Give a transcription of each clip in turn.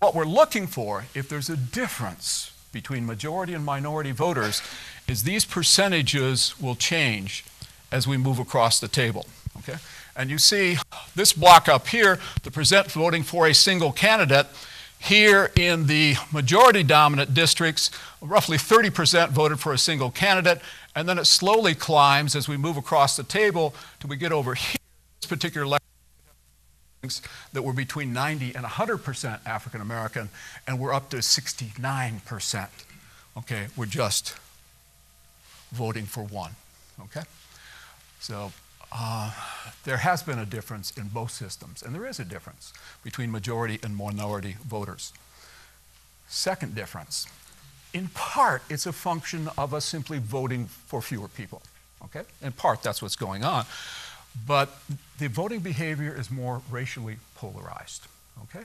what we're looking for, if there's a difference between majority and minority voters, is these percentages will change as we move across the table, okay? And you see this block up here, the percent voting for a single candidate. Here in the majority dominant districts, roughly 30% voted for a single candidate, and then it slowly climbs as we move across the table till we get over here. This particular election that were between 90 and 100% African American, and we're up to 69%. Okay, we're just voting for one. Okay, so there has been a difference in both systems, and there is a difference between majority and minority voters. Second difference, in part, it's a function of us simply voting for fewer people. Okay, in part, that's what's going on. But the voting behavior is more racially polarized, okay?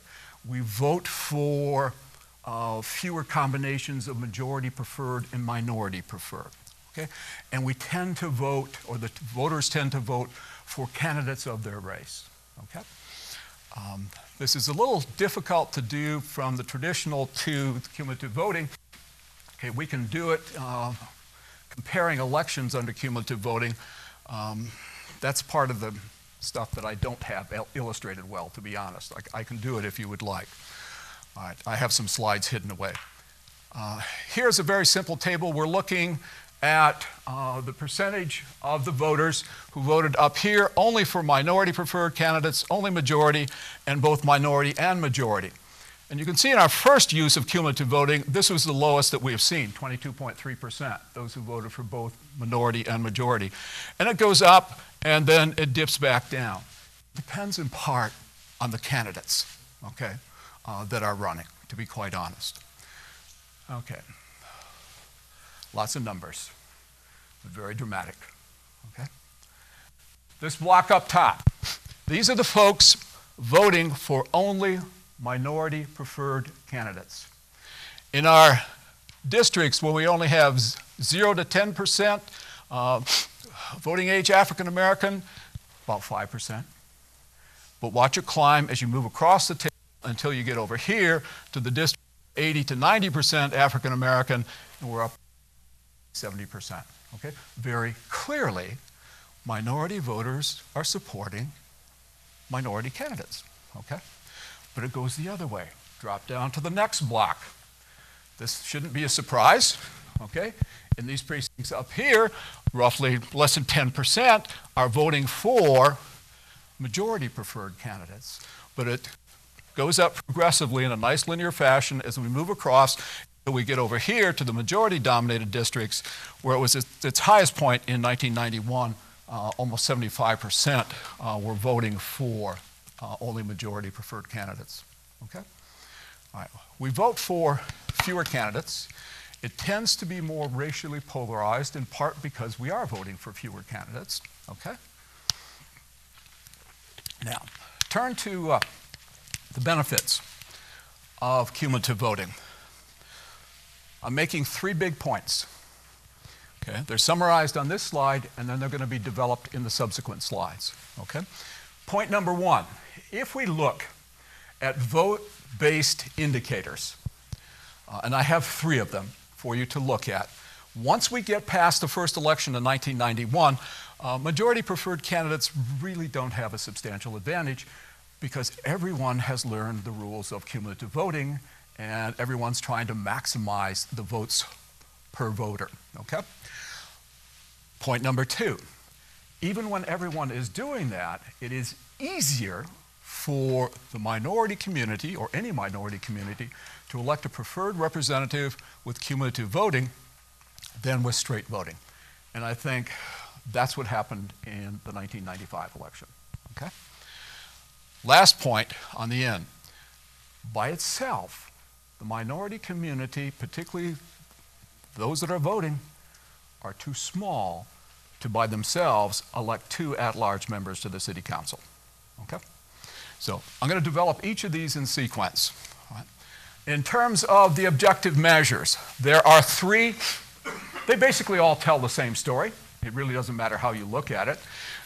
We vote for fewer combinations of majority preferred and minority preferred, okay? And we tend to vote, or the voters tend to vote for candidates of their race, okay? This is a little difficult to do from the traditional to cumulative voting. Okay, we can do it comparing elections under cumulative voting. That's part of the stuff that I don't have illustrated well, to be honest. I can do it if you would like. All right, I have some slides hidden away. Here's a very simple table. We're looking at the percentage of the voters who voted up here only for minority preferred candidates, only majority, and both minority and majority. And you can see in our first use of cumulative voting, this was the lowest that we have seen, 22.3%, those who voted for both minority and majority. And it goes up, and then it dips back down. It depends in part on the candidates, okay, that are running, to be quite honest. Okay, lots of numbers, but very dramatic, okay? This block up top, these are the folks voting for only minority preferred candidates. In our districts where we only have 0 to 10% voting age African American, about 5%. But watch it climb as you move across the table until you get over here to the district 80 to 90% African American, and we're up 70%. Okay? Very clearly, minority voters are supporting minority candidates. Okay? But it goes the other way. Drop down to the next block. This shouldn't be a surprise, okay? In these precincts up here, roughly less than 10% are voting for majority preferred candidates. But it goes up progressively in a nice linear fashion as we move across until we get over here to the majority dominated districts where it was at its highest point in 1991, almost 75% were voting for only majority preferred candidates, okay? All right, we vote for fewer candidates. It tends to be more racially polarized in part because we are voting for fewer candidates, okay? Now, turn to the benefits of cumulative voting. I'm making 3 big points, okay? They're summarized on this slide and then they're going to be developed in the subsequent slides, okay? Point number 1. If we look at vote-based indicators, and I have 3 of them for you to look at, once we get past the first election in 1991, majority preferred candidates really don't have a substantial advantage because everyone has learned the rules of cumulative voting and everyone's trying to maximize the votes per voter, okay? Point number 2, even when everyone is doing that, it is easier for the minority community, or any minority community, to elect a preferred representative with cumulative voting than with straight voting. And I think that's what happened in the 1995 election, okay? Last point on the end. By itself, the minority community, particularly those that are voting, are too small to by themselves elect 2 at-large members to the city council, okay? So I'm going to develop each of these in sequence. Right? In terms of the objective measures, there are 3. They basically all tell the same story. It really doesn't matter how you look at it.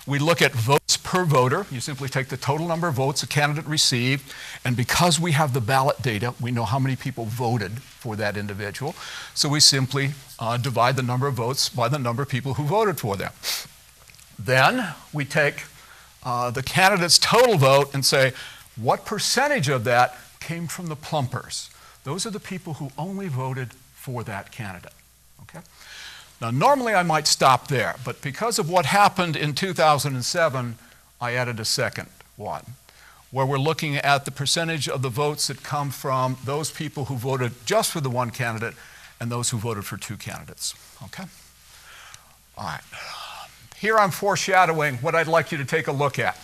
We look at votes per voter. You simply take the total number of votes a candidate received, and because we have the ballot data, we know how many people voted for that individual. So we simply divide the number of votes by the number of people who voted for them. Then we take the candidate's total vote and say, what percentage of that came from the plumpers? Those are the people who only voted for that candidate. Okay? Now, normally I might stop there, but because of what happened in 2007, I added a second one, where we're looking at the percentage of the votes that come from those people who voted just for the one candidate and those who voted for two candidates. Okay? All right. Here I'm foreshadowing what I'd like you to take a look at.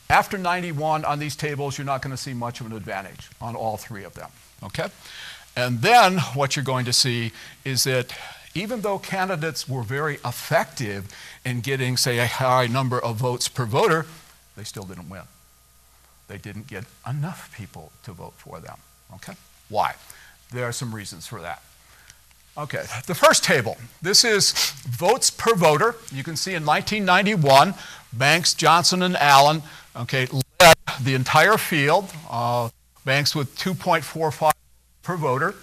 After 91 on these tables, you're not going to see much of an advantage on all three of them. Okay? And then what you're going to see is that even though candidates were very effective in getting, say, a high number of votes per voter, they still didn't win. They didn't get enough people to vote for them. Okay? Why? There are some reasons for that. Okay, the first table. This is votes per voter. You can see in 1991, Banks, Johnson, and Allen, okay, led the entire field. Banks with 2.45 per voter.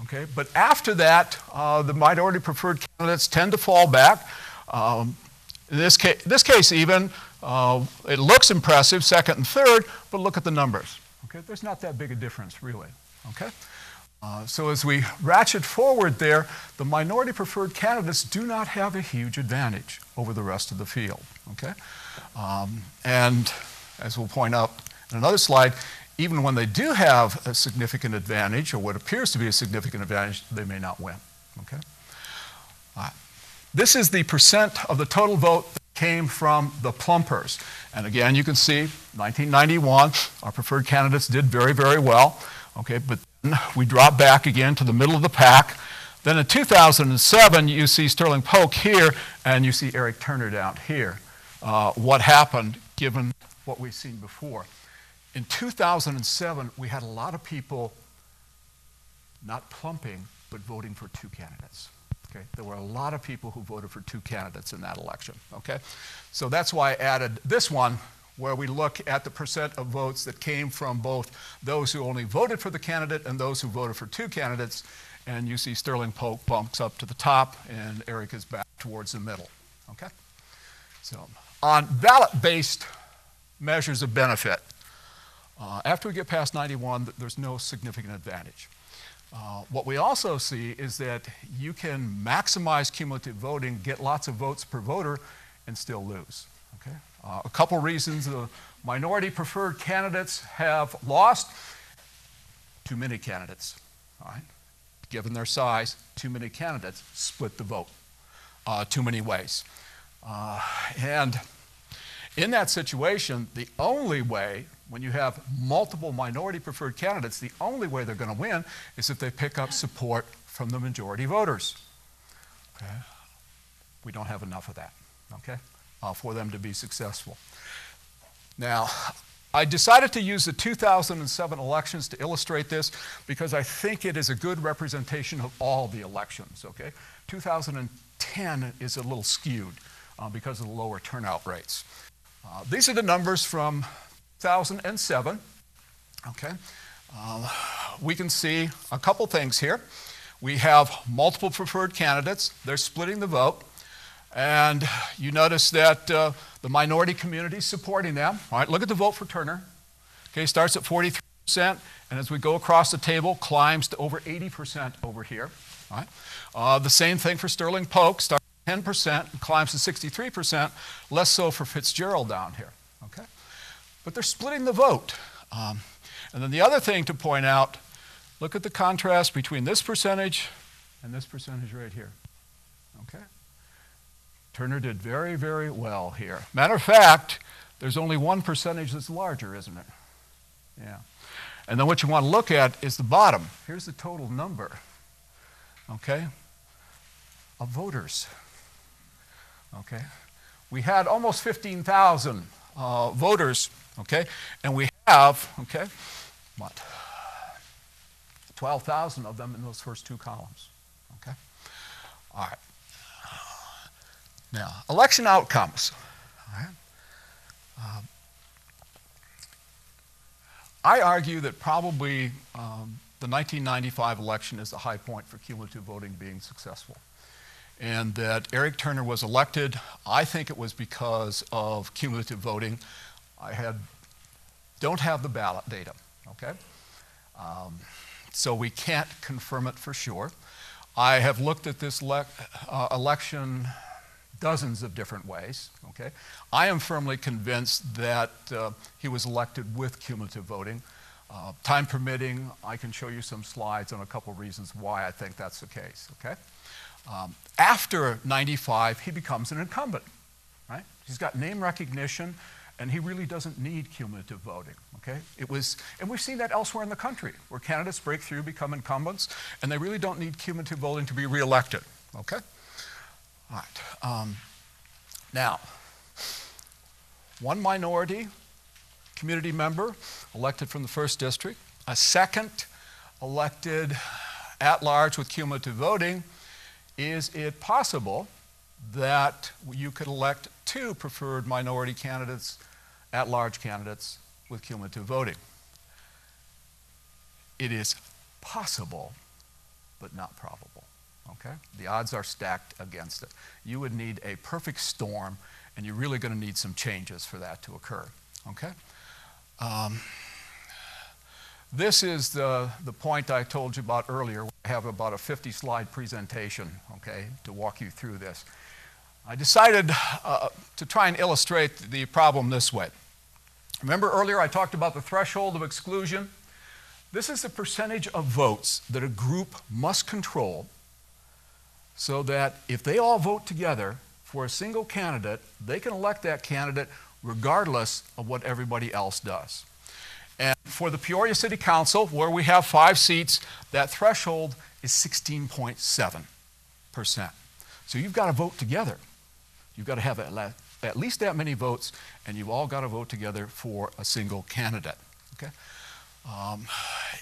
Okay, but after that, the minority preferred candidates tend to fall back. In this case even, it looks impressive, second and third, but look at the numbers. Okay, there's not that big a difference, really. Okay, so as we ratchet forward there, the minority preferred candidates do not have a huge advantage over the rest of the field. Okay, and as we'll point out in another slide, even when they do have a significant advantage, or what appears to be a significant advantage, they may not win. Okay? This is the percent of the total vote that came from the plumpers. And again, you can see 1991, our preferred candidates did very, very well. Okay, but then we drop back again to the middle of the pack. Then in 2007, you see Sterling Polk here, and you see Eric Turner down here. What happened given what we've seen before? In 2007, we had a lot of people not plumping, but voting for two candidates. Okay? There were a lot of people who voted for two candidates in that election. Okay? So that's why I added this one, where we look at the percent of votes that came from both those who only voted for the candidate and those who voted for two candidates. And you see Sterling Polk bumps up to the top, and Eric is back towards the middle. Okay? So on ballot-based measures of benefit, after we get past 91, there's no significant advantage. What we also see is that you can maximize cumulative voting, get lots of votes per voter, and still lose. Okay? A couple reasons the minority preferred candidates have lost. Too many candidates. All right? Given their size, too many candidates split the vote too many ways. And in that situation, the only way, when you have multiple minority preferred candidates, the only way they're going to win is if they pick up support from the majority voters. Okay? We don't have enough of that, okay, for them to be successful. Now, I decided to use the 2007 elections to illustrate this because I think it is a good representation of all the elections, okay? 2010 is a little skewed because of the lower turnout rates. These are the numbers from 2007, okay? We can see a couple things here. We have multiple preferred candidates. They're splitting the vote. And you notice that the minority community is supporting them. All right, look at the vote for Turner. Okay, starts at 43%, and as we go across the table, climbs to over 80% over here. All right. The same thing for Sterling Polk, starts at 10% and climbs to 63%, less so for Fitzgerald down here. Okay? But they're splitting the vote. And then the other thing to point out, look at the contrast between this percentage and this percentage right here. Okay? Turner did very, very well here. Matter of fact, there's only one percentage that's larger, isn't it? Yeah. And then what you want to look at is the bottom. Here's the total number, okay, of voters. Okay? We had almost 15,000 voters, okay, and we have, okay, what, 12,000 of them in those first two columns, okay? All right. Now, election outcomes. All right. I argue that probably the 1995 election is the high point for cumulative voting being successful. And that Eric Turner was elected, I think it was because of cumulative voting. Don't have the ballot data, okay? So we can't confirm it for sure. I have looked at this election dozens of different ways, okay? I am firmly convinced that he was elected with cumulative voting. Time permitting, I can show you some slides on a couple reasons why I think that's the case, okay? After 95, he becomes an incumbent, right? He's got name recognition, and he really doesn't need cumulative voting, okay? And we've seen that elsewhere in the country, where candidates break through, become incumbents, and they really don't need cumulative voting to be reelected, okay? All right. Now, one minority community member elected from the 1st district, a second elected at large with cumulative voting. Is it possible that you could elect 2 preferred minority candidates, at-large candidates, with cumulative voting? It is possible, but not probable, okay? The odds are stacked against it. You would need a perfect storm, and you're really going to need some changes for that to occur, okay? This is the point I told you about earlier. I have about a 50-slide presentation, okay, to walk you through this. I decided to try and illustrate the problem this way. Remember earlier I talked about the threshold of exclusion? This is the percentage of votes that a group must control so that if they all vote together for a single candidate, they can elect that candidate regardless of what everybody else does. And for the Peoria City Council, where we have 5 seats, that threshold is 16.7%. So you've got to vote together. You've got to have at least that many votes, and you've all got to vote together for a single candidate, okay?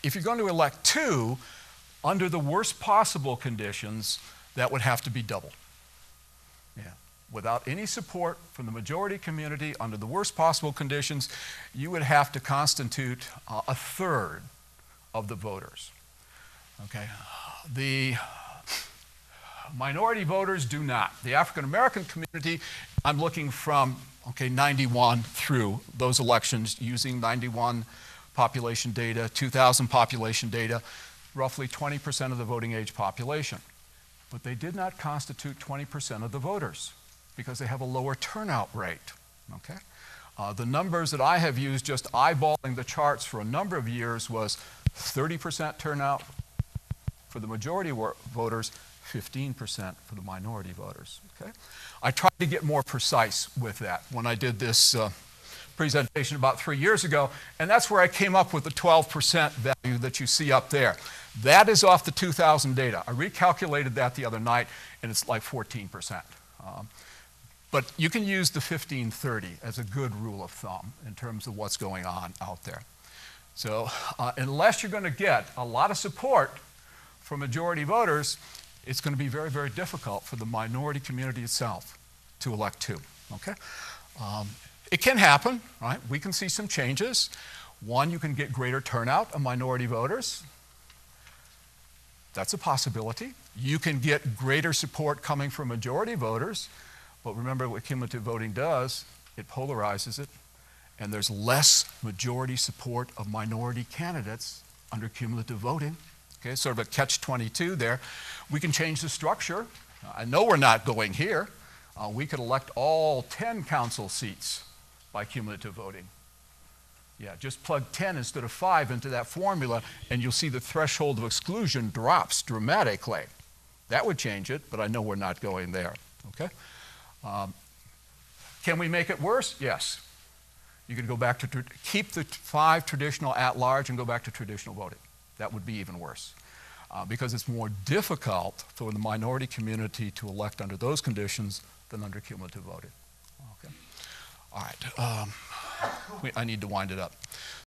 If you're going to elect 2, under the worst possible conditions, that would have to be doubled. Yeah. Without any support from the majority community, under the worst possible conditions, you would have to constitute a third of the voters. Okay? The minority voters do not. The African American community, I'm looking from 91 through those elections using 91 population data, 2000 population data, roughly 20% of the voting age population. But they did not constitute 20% of the voters, because they have a lower turnout rate, okay? The numbers that I have used just eyeballing the charts for a number of years was 30% turnout for the majority voters, 15% for the minority voters, okay? I tried to get more precise with that when I did this presentation about 3 years ago, and that's where I came up with the 12% value that you see up there. That is off the 2000 data. I recalculated that the other night, and it's like 14%. But you can use the 1530 as a good rule of thumb in terms of what's going on out there. So unless you're going to get a lot of support from majority voters, it's going to be very, very difficult for the minority community itself to elect 2, okay? It can happen, right? We can see some changes. One, you can get greater turnout of minority voters. That's a possibility. You can get greater support coming from majority voters. But remember what cumulative voting does, it polarizes it, and there's less majority support of minority candidates under cumulative voting. Okay, sort of a catch-22 there. We can change the structure. I know we're not going here. We could elect all 10 council seats by cumulative voting. Yeah, just plug 10 instead of 5 into that formula, and you'll see the threshold of exclusion drops dramatically. That would change it, but I know we're not going there, okay? Can we make it worse? Yes. You could go back to, keep the 5 traditional at-large and go back to traditional voting. That would be even worse because it's more difficult for the minority community to elect under those conditions than under cumulative voting. Okay. All right. I need to wind it up.